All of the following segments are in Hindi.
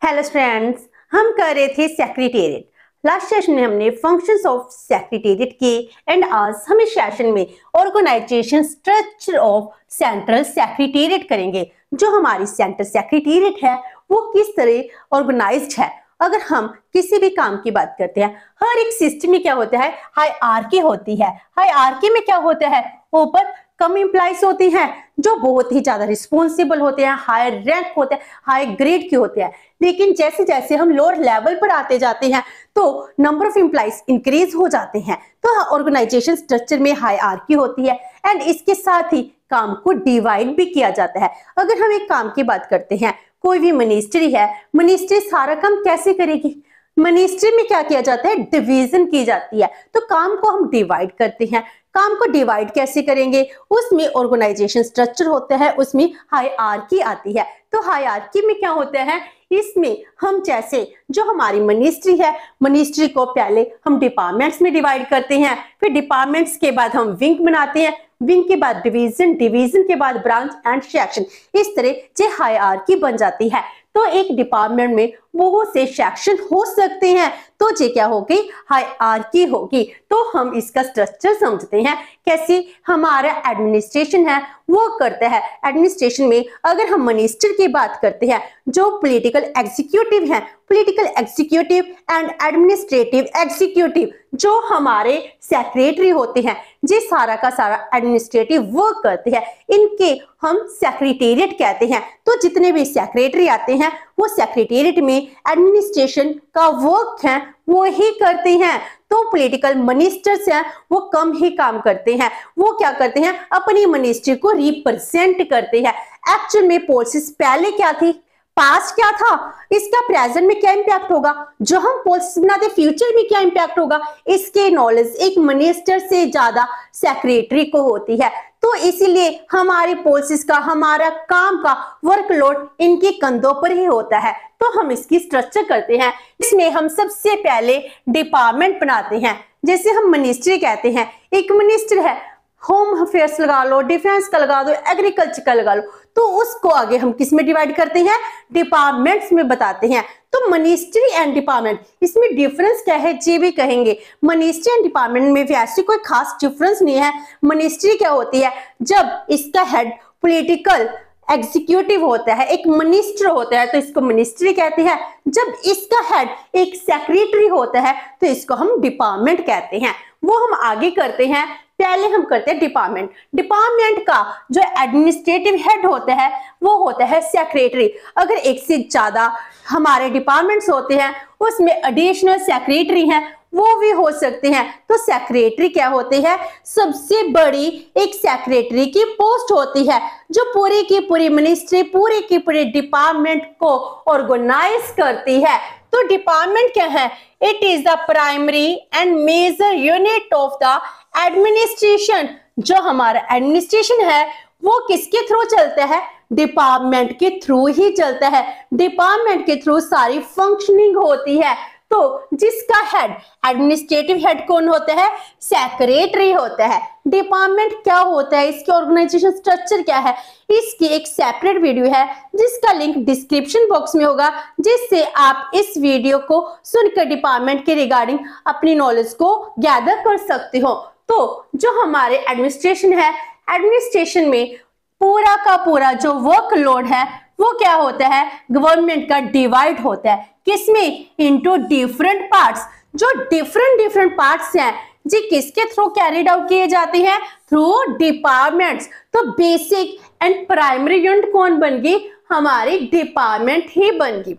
हेलो फ्रेंड्स, हम कर रहे थे सेक्रेटेरिएट। लास्ट सेशन में हमने फंक्शंस ऑफ सेक्रेटेरिएट किए एंड आज हम इस सेशन में organisation structure of central secretariat करेंगे। जो हमारी सेंट्रल सेक्रेटेरिएट है वो किस तरह ऑर्गेनाइज्ड है। अगर हम किसी भी काम की बात करते हैं, हर एक सिस्टम में क्या होता है, हायरार्की होती है। हायरार्की में क्या होता है, ऊपर कम एम्प्लॉइज होती हैं जो बहुत ही ज्यादा रिस्पॉन्सिबल होते हैं, हायर रैंक होते हैं, हाई ग्रेड के होते हैं। लेकिन जैसे जैसे हम लोअर लेवल पर आते जाते हैं तो नंबर ऑफ एम्प्लॉइज इंक्रीज हो जाते हैं। तो ऑर्गेनाइजेशन स्ट्रक्चर में हायरार्की होती है एंड इसके साथ ही काम को डिवाइड भी किया जाता है। अगर हम एक काम की बात करते हैं, कोई भी मिनिस्ट्री है, मिनिस्ट्री सारा काम कैसे करेगी? मिनिस्ट्री में क्या किया जाता है, डिवीजन की जाती है। तो काम को हम डिवाइड करते हैं। काम को डिवाइड कैसे करेंगे, उसमें ऑर्गेनाइजेशन स्ट्रक्चर होता है, उसमें हायरार्की आती है। तो हायरार्की में क्या होता है, इसमें हम जैसे जो हमारी मिनिस्ट्री है, मिनिस्ट्री को पहले हम डिपार्टमेंट्स में डिवाइड करते हैं, फिर डिपार्टमेंट्स के बाद हम विंग बनाते हैं, विंग के बाद डिवीजन, डिवीजन के बाद ब्रांच एंड सेक्शन। इस तरह से हायरार्की बन जाती है। तो एक डिपार्टमेंट में बहुत से सेक्शन हो सकते हैं, तो ये क्या होगी, हायरार्की होगी। तो हम इसका स्ट्रक्चर समझते हैं कैसे हमारा एडमिनिस्ट्रेशन है वो करता है। एडमिनिस्ट्रेशन में अगर हम मिनिस्टर की बात करते हैं, जो पॉलिटिकल एग्जीक्यूटिव हैं, political executive and administrative executive, जो हमारे सेक्रेटरी होते हैं, जी सारा का सारा एडमिनिस्ट्रेटिव वर्क करते हैं, इनके हम सेक्रेटेरिएट कहते हैं। तो जितने भी सेक्रेटरी आते हैं वो सेक्रेटेरिएट में एडमिनिस्ट्रेशन का वर्क है वो ही करते हैं। तो पॉलिटिकल मिनिस्टर्स हैं वो कम ही काम करते हैं, वो क्या करते हैं, अपनी मिनिस्ट्री को रिप्रेजेंट करते हैं। एक्चुअल में पॉलिसीज पहले क्या थी, पास्ट क्या था, इसका प्रेजेंट में क्या इंपैक्ट होगा, जो हम पॉलिसी बनाते फ्यूचर में क्या इंपैक्ट होगा, इसके नॉलेज एक मिनिस्टर से ज्यादा सेक्रेटरी को होती है। तो इसीलिए हमारी पॉलिसीज का, हमारा काम का वर्कलोड इनके कंधों पर ही होता है। तो हम इसकी स्ट्रक्चर करते हैं। इसमें हम सबसे पहले डिपार्टमेंट बनाते हैं। जैसे हम मिनिस्ट्री कहते हैं, एक मिनिस्टर है, होम अफेयर्स लगा लो, डिफेंस का लगा दो, एग्रीकल्चर का लगा लो, तो उसको आगे हम किस में डिवाइड करते हैं, डिपार्टमेंट्स में बताते हैं। तो मिनिस्ट्री एंड डिपार्टमेंट, इसमें डिफरेंस क्या है ये भी कहेंगे। मिनिस्ट्री एंड डिपार्टमेंट में वैसे कोई खास डिफरेंस नहीं है। मिनिस्ट्री क्या होती है, जब इसका हेड पॉलिटिकल एग्जीक्यूटिव होता है, एक मिनिस्टर होता है तो इसको मिनिस्ट्री कहते हैं। जब इसका हेड एक सेक्रेटरी होता है तो इसको हम डिपार्टमेंट कहते हैं। वो हम आगे करते हैं। पहले हम करते हैं डिपार्टमेंट। डिपार्टमेंट का जो एडमिनिस्ट्रेटिव हेड होता है वो होता है सेक्रेटरी। अगर एक से ज्यादा हमारे डिपार्टमेंट्स होते हैं उसमें एडिशनल सेक्रेटरी हैं वो भी हो सकते हैं। तो सेक्रेटरी क्या होती है, सबसे बड़ी एक सेक्रेटरी की पोस्ट होती है जो पूरी की पूरी मिनिस्ट्री, पूरे के पूरे डिपार्टमेंट को ऑर्गेनाइज करती है। तो डिपार्टमेंट क्या है, it is the primary and major unit of the administration. जो हमारा एडमिनिस्ट्रेशन है वो किसके थ्रू चलता है, डिपार्टमेंट के थ्रू ही चलता है। डिपार्टमेंट के थ्रू सारी फंक्शनिंग होती है। तो जिसका हेड, एडमिनिस्ट्रेटिव हेड कौन होता है, सेक्रेटरी होता है। डिपार्टमेंट क्या होता है, इसके ऑर्गेनाइजेशन स्ट्रक्चर क्या है, इसकी एक सेपरेट वीडियो है जिसका लिंक डिस्क्रिप्शन बॉक्स में होगा, जिससे आप इस वीडियो को सुनकर डिपार्टमेंट के रिगार्डिंग अपनी नॉलेज को गैदर कर सकते हो। तो जो हमारे एडमिनिस्ट्रेशन है, एडमिनिस्ट्रेशन में पूरा का पूरा जो वर्कलोड है वो क्या होता है, गवर्नमेंट का डिवाइड होता है। किसमें, इनटू डिफरेंट पार्ट्स। जो डिफरेंट पार्ट्स हैं जी किसके थ्रू कैरिड आउट किए जाते हैं, थ्रू डिपार्टमेंट्स। तो बेसिक एंड प्राइमरी यूनिट कौन बन गई, हमारी डिपार्टमेंट ही बन गई।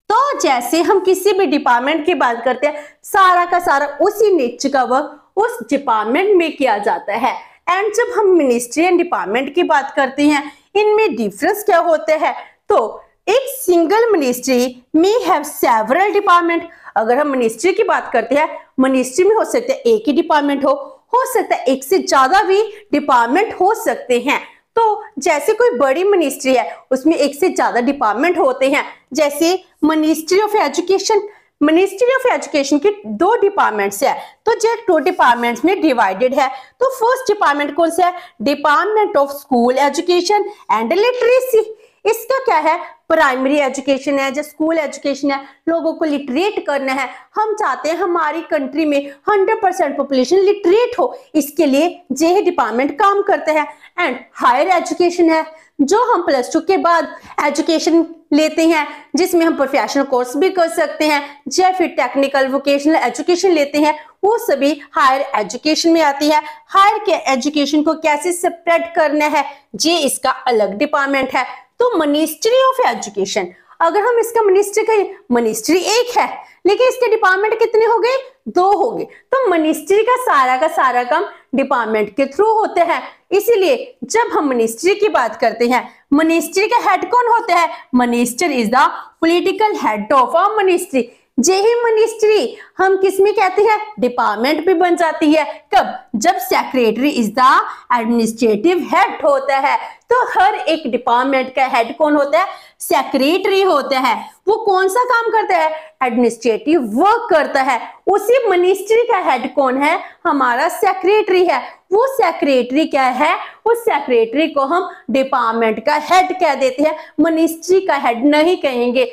तो जैसे हम किसी भी डिपार्टमेंट की बात करते हैं, सारा का सारा उसी नेचर का वर्क उस डिपार्टमेंट में किया जाता है। एंड जब हम मिनिस्ट्री एंड डिपार्टमेंट की बात करते हैं, इनमें डिफरेंस क्या होते हैं, तो एक सिंगल मिनिस्ट्री में हैव सेवरल डिपार्टमेंट। अगर हम मिनिस्ट्री की बात करते हैं, मिनिस्ट्री में हो सकता है एक ही डिपार्टमेंट हो सकता है एक से ज्यादा भी डिपार्टमेंट हो सकते हैं। तो जैसे कोई बड़ी मिनिस्ट्री है उसमें एक से ज्यादा डिपार्टमेंट होते हैं। जैसे ministry of education, ministry of education के 2 डिपार्टमेंट्स है, तो जो 2 डिपार्टमेंट्स में डिवाइडेड है। तो फर्स्ट डिपार्टमेंट कौन सा है, department of school education and literacy. इसका क्या है, प्राइमरी एजुकेशन है, जो स्कूल एजुकेशन है, लोगों को लिटरेट करना है। हम चाहते हैं हमारी कंट्री में 100% पॉपुलेशन लिटरेट हो, इसके लिए ये डिपार्टमेंट काम करते हैं। एंड हायर एजुकेशन है, जो हम +2 के बाद एजुकेशन लेते हैं, जिसमें हम प्रोफेशनल कोर्स भी कर सकते हैं या फिर टेक्निकल वोकेशनल एजुकेशन लेते हैं, वो सभी हायर एजुकेशन में आती है। हायर के एजुकेशन को कैसे स्प्रेड करना है, ये इसका अलग डिपार्टमेंट है। तो मिनिस्ट्री ऑफ एजुकेशन, अगर हम इसका मिनिस्ट्री कहें, मिनिस्ट्री एक है लेकिन इसके डिपार्टमेंट कितने हो गए, 2 हो गए। तो मिनिस्ट्री का सारा काम डिपार्टमेंट के थ्रू होते हैं। इसीलिए जब हम मिनिस्ट्री की बात करते हैं, मिनिस्ट्री का हेड कौन होता है, minister is the political head of a ministry. यही मिनिस्ट्री हम किस में कहते हैं, डिपार्टमेंट भी बन जाती है। कब, जब secretary is the administrative head होता है। तो हर एक डिपार्टमेंट का हेड कौन होता है, सेक्रेटरी होता है। वो कौन सा काम करता है, एडमिनिस्ट्रेटिव वर्क करता है। उसी मिनिस्ट्री का हेड कौन है, हमारा सेक्रेटरी है। वो सेक्रेटरी क्या है, उस सेक्रेटरी को हम डिपार्टमेंट का हेड कह देते हैं, मिनिस्ट्री का हेड नहीं कहेंगे,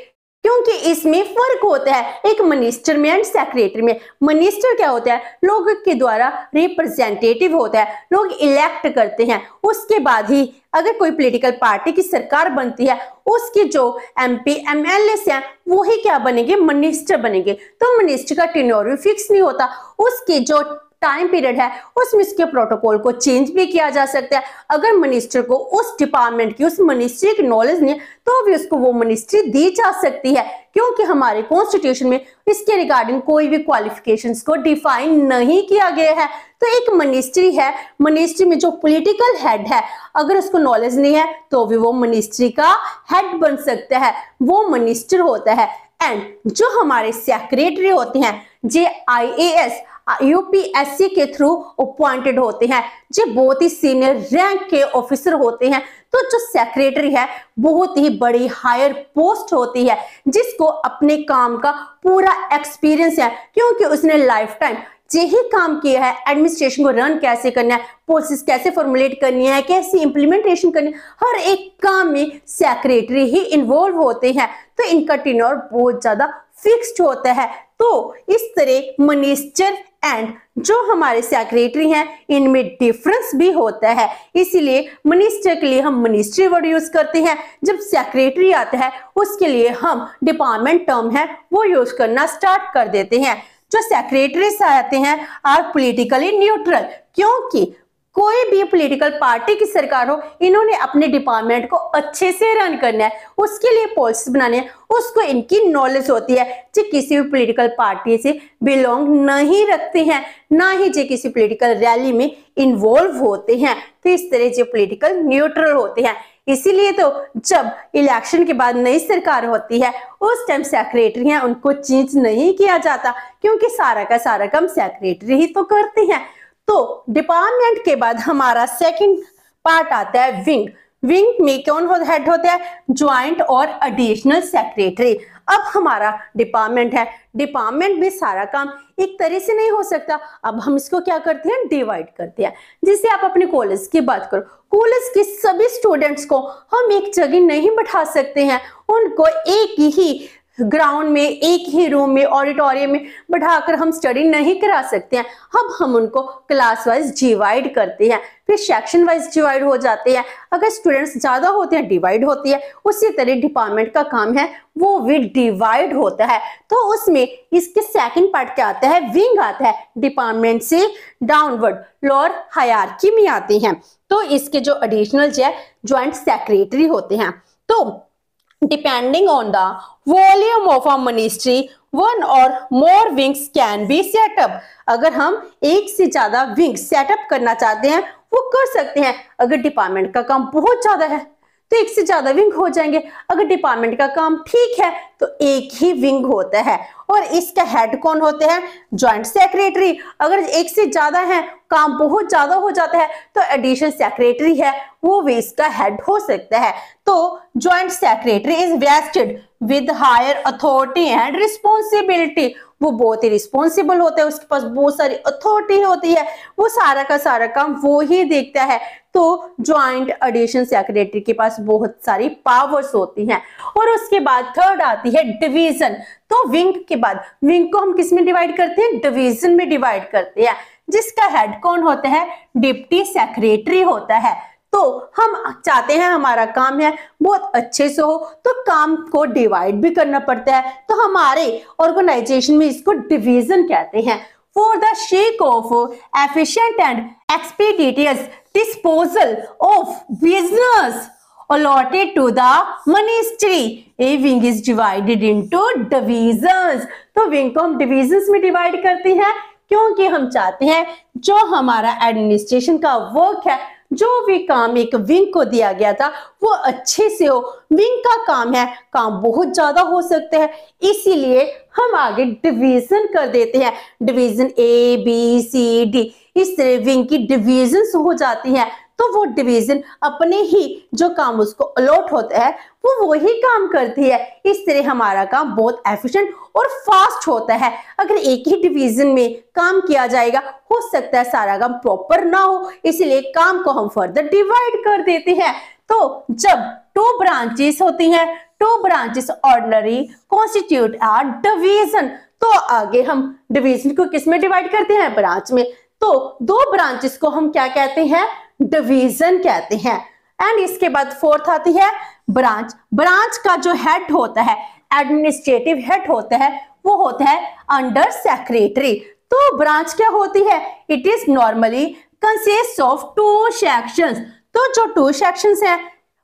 क्योंकि इसमें फर्क होता है एक मिनिस्टर में एंड सेक्रेटरी में। मिनिस्टर क्या होता है, लोगों के द्वारा रिप्रेजेंटेटिव होता है, लोग इलेक्ट करते हैं। उसके बाद ही अगर कोई पॉलिटिकल पार्टी की सरकार बनती है, उसके जो MP MLA हैं वो ही क्या बनेंगे, मिनिस्टर बनेंगे। तो मिनिस्टर का टेन्योर भी फिक्स नहीं होता, उसके जो टाइम पीरियड है उसमें इसके प्रोटोकॉल को चेंज भी किया जा सकता है। अगर मिनिस्टर को उस डिपार्टमेंट की, उस मिनिस्ट्री की नॉलेज नहीं है, तो भी उसको वो मिनिस्ट्री दी जा सकती है, क्योंकि हमारे कॉन्स्टिट्यूशन में इसके रिगार्डिंग कोई भी क्वालिफिकेशंस को डिफाइन नहीं किया गया है। तो एक मिनिस्ट्री है, मिनिस्ट्री में जो पॉलिटिकल हेड है, अगर उसको नॉलेज नहीं है तो भी वो मिनिस्ट्री का हेड बन सकता है, वो मिनिस्टर होता है। एंड जो हमारे सेक्रेटरी होते हैं, जे IAS UPSC के थ्रू अपॉइंटेड होते हैं, जो बहुत ही सीनियर रैंक के ऑफिसर होते हैं। तो जो सेक्रेटरी है बहुत ही बड़ी हायर पोस्ट होती है, जिसको अपने काम का पूरा एक्सपीरियंस है, क्योंकि उसने लाइफ टाइम यही काम किया है, एडमिनिस्ट्रेशन को रन कैसे करना है, पॉलिसीज कैसे फॉर्मुलेट करनी है, कैसे इंप्लीमेंटेशन करनी है, हर एक काम में सेक्रेटरी ही इन्वॉल्व होते हैं। तो इनका टेन्योर बहुत ज्यादा फिक्स्ड होता है। तो इस तरह मिनिस्टर एंड जो हमारे सेक्रेटरी हैं, इनमें डिफरेंस भी होता है। इसीलिए मिनिस्टर के लिए हम मिनिस्ट्री वर्ड यूज करते हैं, जब सेक्रेटरी आता है उसके लिए हम डिपार्टमेंट टर्म है वो यूज करना स्टार्ट कर देते हैं। जो सेक्रेटरीज आते हैं आर पॉलिटिकली न्यूट्रल, क्योंकि कोई भी पॉलिटिकल पार्टी की सरकार हो, इन्होंने अपने डिपार्टमेंट को अच्छे से रन करना है, उसके लिए पॉलिसी बनाने है, उसको इनकी नॉलेज होती है। जो किसी भी पॉलिटिकल पार्टी से बिलोंग नहीं रखते हैं, ना ही जो किसी पॉलिटिकल रैली में इन्वॉल्व होते हैं। तो इस तरह जो पॉलिटिकल न्यूट्रल होते हैं। इसीलिए तो जब इलेक्शन के बाद नई सरकार होती है, उस टाइम सेक्रेटरी हैं उनको चेंज नहीं किया जाता, क्योंकि सारा का सारा काम सेक्रेटरी ही तो करते हैं। तो डिपार्टमेंट के बाद हमारा सेकंड पार्ट आता है विंग। विंग में कौन हेड होता है, ज्वाइंट और एडिशनल सेक्रेटरी। अब हमारा डिपार्टमेंट है, डिपार्टमेंट में सारा काम एक तरह से नहीं हो सकता। अब हम इसको क्या करते हैं, डिवाइड करते हैं। जिससे आप अपने कॉलेज की बात करो, कॉलेज के सभी स्टूडेंट्स को हम एक जगह नहीं बैठा सकते हैं, उनको एक ही ग्राउंड में, एक ही रूम में, ऑडिटोरियम में बैठाकर हम स्टडी नहीं करा सकते हैं। अब हम उनको क्लास वाइज डिवाइड करते हैं, फिर सेक्शन वाइज डिवाइड हो जाते हैं। अगर स्टूडेंट्स ज्यादा होते हैं डिवाइड होती है, उसी तरह डिपार्टमेंट का काम है वो भी डिवाइड होता है। तो उसमें इसके सेकंड पार्ट क्या आता है, विंग आता है। डिपार्टमेंट से डाउनवर्ड लोअर हायरार्की में आते हैं। तो इसके जो एडिशनल ज्वाइंट सेक्रेटरी होते हैं। तो depending on the volume of a ministry, one or more wings can be set up। अगर हम एक से ज्यादा विंग सेटअप करना चाहते हैं वो कर सकते हैं। अगर डिपार्टमेंट का काम बहुत ज्यादा है तो एक से ज्यादा विंग हो जाएंगे, अगर डिपार्टमेंट का काम ठीक है तो एक ही विंग होता है। और इसका हेड कौन होते हैं, ज्वाइंट सेक्रेटरी। अगर एक से ज्यादा है, काम बहुत ज्यादा हो जाता है, तो एडिशनल सेक्रेटरी है वो भी इसका हेड हो सकता है। तो joint secretary is vested with higher authority and responsibility. वो बहुत ही रिस्पॉन्सिबल होता है, उसके पास बहुत सारी अथॉरिटी होती है, वो सारा का सारा काम वो ही देखता है। तो ज्वाइंट एडिशन सेक्रेटरी के पास बहुत सारी पावर्स होती हैं। और उसके बाद थर्ड आती है डिवीजन। तो विंग के बाद, विंग को हम किस में डिवाइड करते हैं? डिवीजन में डिवाइड करते हैं, जिसका हेड कौन होता है? डिप्टी सेक्रेटरी होता है। तो हम चाहते हैं हमारा काम है बहुत अच्छे से हो, तो काम को डिवाइड भी करना पड़ता है। तो हमारे ऑर्गेनाइजेशन में इसको डिवीजन कहते हैं। For the sake of efficient and expeditious disposal of business allotted to the ministry, a wing is divided into divisions। तो विंग को हम डिविजन्स में डिवाइड करते हैं, क्योंकि हम चाहते हैं जो हमारा एडमिनिस्ट्रेशन का वर्क है, जो भी काम एक विंग को दिया गया था वो अच्छे से हो। विंग का काम है, काम बहुत ज्यादा हो सकते हैं, इसीलिए हम आगे डिवीजन कर देते हैं। Division A B C D, इस तरह विंग की डिवीजन्स हो जाती हैं। तो वो डिवीजन अपने ही जो काम उसको अलॉट होता है वो वही काम करती है। इस तरह हमारा काम बहुत एफिशिएंट और फास्ट होता है। अगर एक ही डिवीजन में काम किया जाएगा, हो सकता है सारा काम प्रॉपर ना हो, इसलिए काम को हम फर्दर डिवाइड कर देते हैं। तो जब टू ब्रांचेस होती हैं, two branches ordinary constitute a division. तो आगे हम डिवीजन को किस में डिवाइड करते हैं? ब्रांच में। तो दो ब्रांचेस को हम क्या कहते हैं? डिवीजन कहते हैं। एंड इसके बाद फोर्थ आती है ब्रांच। ब्रांच का जो हेड होता है, एडमिनिस्ट्रेटिव हेड होता है, वो होता है अंडर सेक्रेटरी। तो ब्रांच क्या होती है? It is normally consist of two sections. तो जो टू सेक्शंस हैं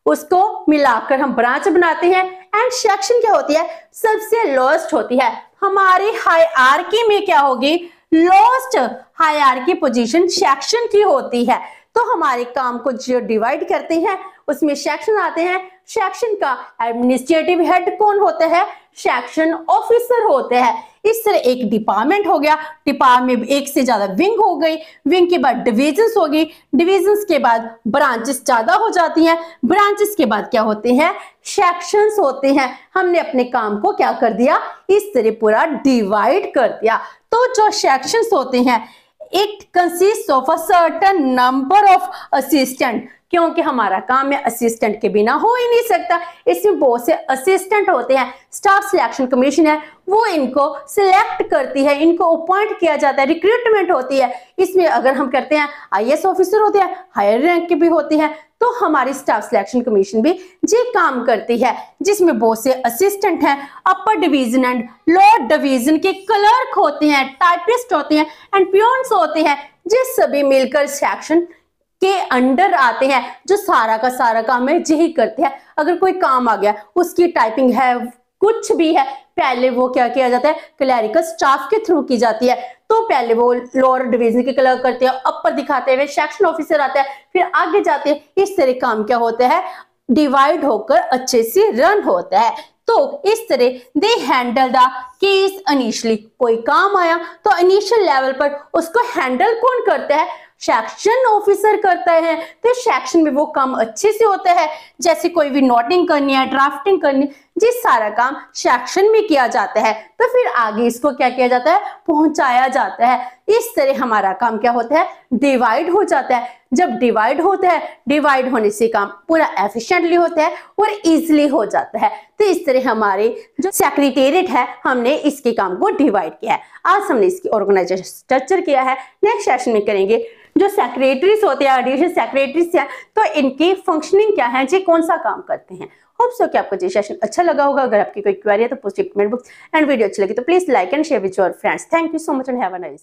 उसको मिलाकर हम ब्रांच बनाते हैं। एंड सेक्शन क्या होती है? सबसे लोएस्ट होती है। हमारी हायरार्की में क्या होगी? लोएस्ट हायरार्की पोजीशन सेक्शन की होती है। तो हमारे काम को जो डिवाइड करते हैं उसमें सेक्शन आते हैं। सेक्शन का एडमिनिस्ट्रेटिव हेड कौन होता है? सेक्शन ऑफिसर होते हैं। इस तरह एक डिपार्टमेंट हो गया, डिपार्टमेंट में एक से ज्यादा विंग हो गई, विंग के बाद डिविजन्स हो गई, डिविजन्स के बाद ब्रांचेस ज्यादा हो जाती हैं, ब्रांचेस के बाद क्या होते हैं? सेक्शंस होते हैं। हमने अपने काम को क्या कर दिया? इस तरह पूरा डिवाइड कर दिया। तो जो सेक्शंस होते हैं, it consist of a certain number of assistant, क्योंकि हमारा काम है असिस्टेंट के बिना हो ही नहीं सकता। इसमें बहुत से असिस्टेंट होते हैं। स्टाफ सिलेक्शन कमीशन है, वो इनको सिलेक्ट करती है, इनको अपॉइंट किया जाता है, रिक्रूटमेंट होती है। इसमें अगर हम करते हैं आईएएस ऑफिसर होते हैं, हायर रैंक के भी होते हैं। तो हमारी स्टाफ सिलेक्शन कमीशन भी ये काम करती है, जिसमें बहुत से असिस्टेंट हैं। Upper division and lower division के क्लर्क होते हैं, टाइपिस्ट होते हैं एंड पियोन्स होते हैं, जो सभी मिलकर सेक्शन के अंडर आते हैं, जो सारा का सारा काम है यही करते हैं। अगर कोई काम आ गया, उसकी टाइपिंग है, कुछ भी है, पहले वो क्या किया जाता है? क्लरिकल स्टाफ के थ्रू की जाती है। तो पहले वो लोअर डिवीजन के क्लर्क करते हैं, अपर दिखाते हुए सेक्शन ऑफिसर आता है, फिर आगे जाते हैं। इस तरह काम क्या होता है? डिवाइड होकर अच्छे से रन होता है। तो इस तरह they handle the case initially. कोई काम आया तो इनिशियल लेवल पर उसको हैंडल कौन करता है? सेक्शन ऑफिसर करता है। तो सेक्शन में वो काम अच्छे से होता है, जैसे कोई भी नोटिंग करनी है, ड्राफ्टिंग करनी, जिस सारा काम सेक्शन में किया जाता है, तो फिर आगे इसको क्या किया जाता है? पहुंचाया जाता है। इस तरह हमारा काम क्या होता है? डिवाइड हो जाता है। जब डिवाइड होता है, डिवाइड होने से काम पूरा एफिशिएंटली होता है और इजीली हो जाता है। तो इस तरह हमारे जो सेक्रेटेरिएट है, हमने इसके काम को डिवाइड किया है। आज हमने इसकी ऑर्गेनाइजेशन स्ट्रक्चर किया है। नेक्स्ट सेशन में करेंगे जो सेक्रेटरीज होते हैं, एडिशनल सेक्रेटरीज हैं, तो इनकी फंक्शनिंग क्या है, जी कौन सा काम करते हैं। होप सो कि आपको ये सेशन अच्छा लगा होगा। अगर आपकी कोई क्वेरी है तो post comment box, and video अच्छी लगी तो please like and share with your friends. Thank you so much and have a nice